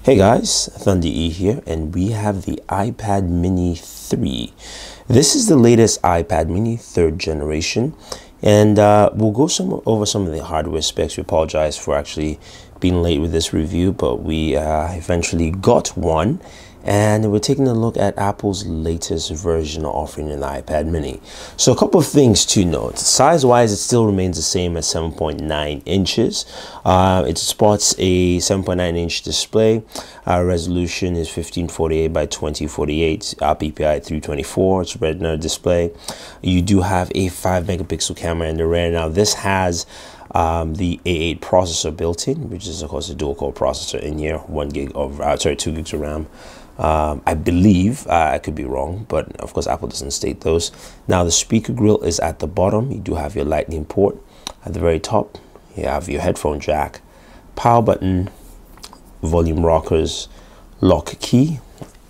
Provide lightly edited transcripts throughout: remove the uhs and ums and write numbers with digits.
Hey guys, Thunder E here, and we have the iPad Mini 3. This is the latest iPad Mini, 3rd generation, and we'll go over some of the hardware specs. We apologize for actually being late with this review, but we eventually got one, and we're taking a look at Apple's latest version offering in the iPad Mini. So a couple of things to note. Size-wise, it still remains the same at 7.9 inches. It sports a 7.9-inch display. Resolution is 1548 by 2048, PPI 324. It's Retina display. You do have a 5-megapixel camera in the rear. Now this has the A8 processor built in, which is of course a dual core processor in here. 2 gigs of RAM. I believe, I could be wrong, but of course Apple doesn't state those. Now the speaker grill is at the bottom. You do have your lightning port. At the very top, you have your headphone jack, power button, volume rockers, lock key,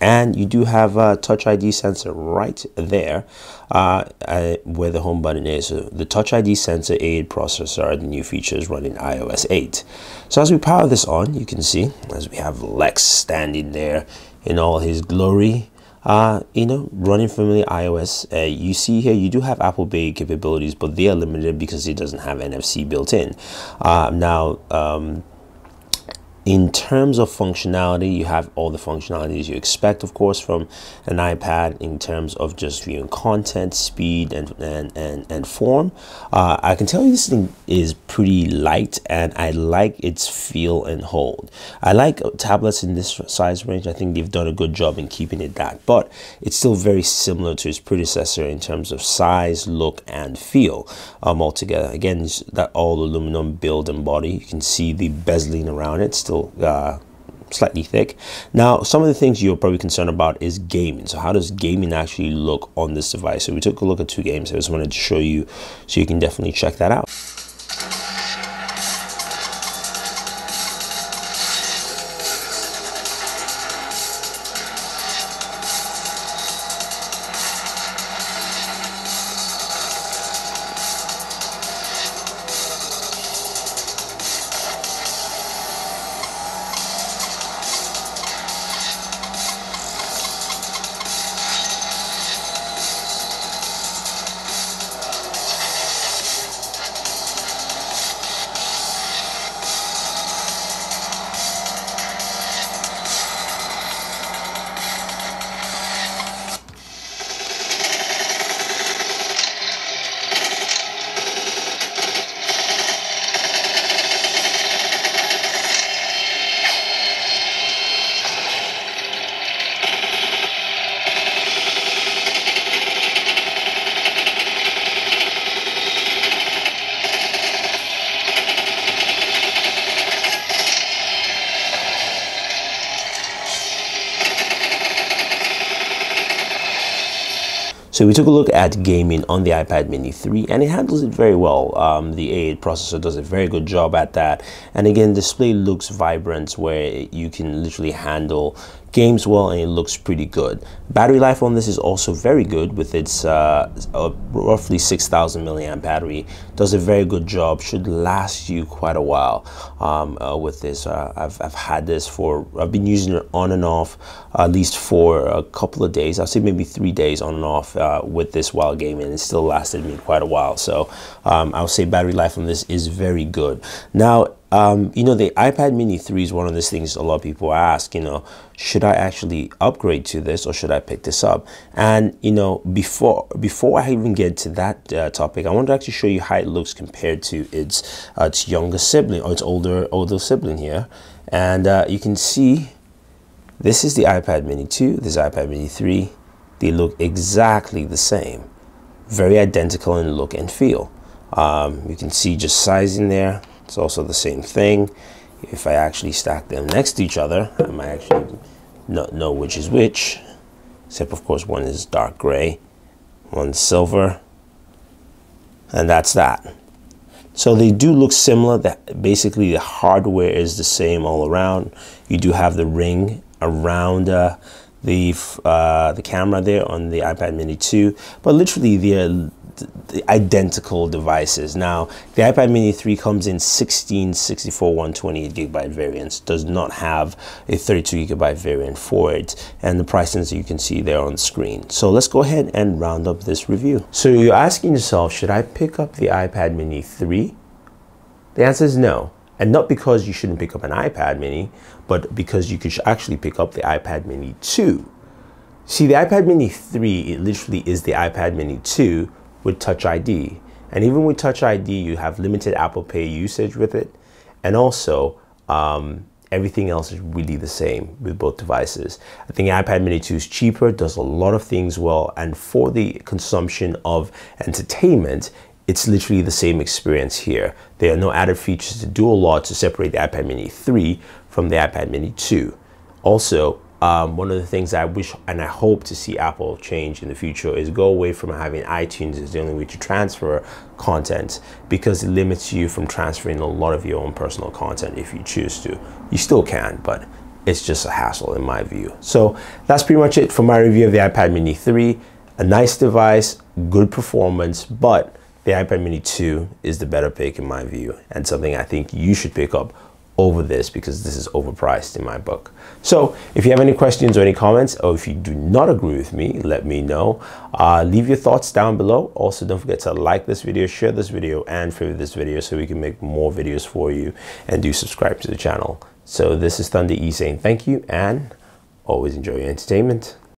and you do have a Touch ID sensor right there where the home button is. So the Touch ID sensor A8 processor are the new features running iOS 8. So as we power this on, you can see as we have Lex standing there in all his glory, running familiar iOS. You see here, you do have Apple Pay capabilities, but they are limited because it doesn't have NFC built in. In terms of functionality, you have all the functionalities you expect, of course, from an iPad in terms of just viewing content, speed, and form. I can tell you this thing is pretty light, and I like its feel and hold. I like tablets in this size range. I think they've done a good job in keeping it that, but it's still very similar to its predecessor in terms of size, look, and feel altogether. Again, it's that all aluminum build and body. You can see the bezeling around it, still slightly thick. Now, some of the things you're probably concerned about is gaming. So how does gaming actually look on this device? So we took a look at 2 games. I just wanted to show you so you can definitely check that out. So we took a look at gaming on the iPad Mini 3, and it handles it very well. The A8 processor does a very good job at that. And again, display looks vibrant where you can literally handle games well, and it looks pretty good. Battery life on this is also very good with its roughly 6,000 milliamp battery. Does a very good job, should last you quite a while with this. I've had this I've been using it on and off at least for a couple of days. I'll say maybe 3 days on and off with this while gaming. It still lasted me quite a while. So I'll say battery life on this is very good. Now, the iPad Mini 3 is one of those things a lot of people ask, should I actually upgrade to this or should I pick this up? And, before I even get to that topic, I want to actually show you how it looks compared to its younger sibling, or its older sibling here. And you can see this is the iPad Mini 2, this is iPad Mini 3. They look exactly the same, very identical in look and feel. You can see just sizing there. It's also the same thing. If I actually stack them next to each other, I might actually not know which is which, except of course one is dark gray, one's silver, and that's that. So they do look similar. That basically the hardware is the same all around. You do have the ring around the camera there on the iPad Mini 2, but literally the identical devices. Now, the iPad mini 3 comes in 16, 64, 128GB variants, does not have a 32GB variant for it, and the pricings you can see there on the screen. So let's go ahead and round up this review. So you're asking yourself, should I pick up the iPad mini 3? The answer is no. And not because you shouldn't pick up an iPad mini, but because you could actually pick up the iPad mini 2. See, the iPad mini 3, it literally is the iPad mini 2 with Touch ID. And even with Touch ID, you have limited Apple Pay usage with it. And also, everything else is really the same with both devices. I think iPad mini 2 is cheaper, does a lot of things well, and for the consumption of entertainment, it's literally the same experience here. There are no added features to do a lot to separate the iPad mini 3 from the iPad mini 2. Also, one of the things I wish and I hope to see Apple change in the future is go away from having iTunes as the only way to transfer content, because it limits you from transferring a lot of your own personal content if you choose to. You still can, but it's just a hassle in my view. So that's pretty much it for my review of the iPad mini 3. A nice device, good performance, but the iPad mini 2 is the better pick in my view, and something I think you should pick up over this, because this is overpriced in my book. So if you have any questions or any comments, or if you do not agree with me, let me know. Leave your thoughts down below. Also, don't forget to like this video, share this video, and favorite this video so we can make more videos for you, and do subscribe to the channel. So this is Thunder E saying thank you, and always enjoy your entertainment.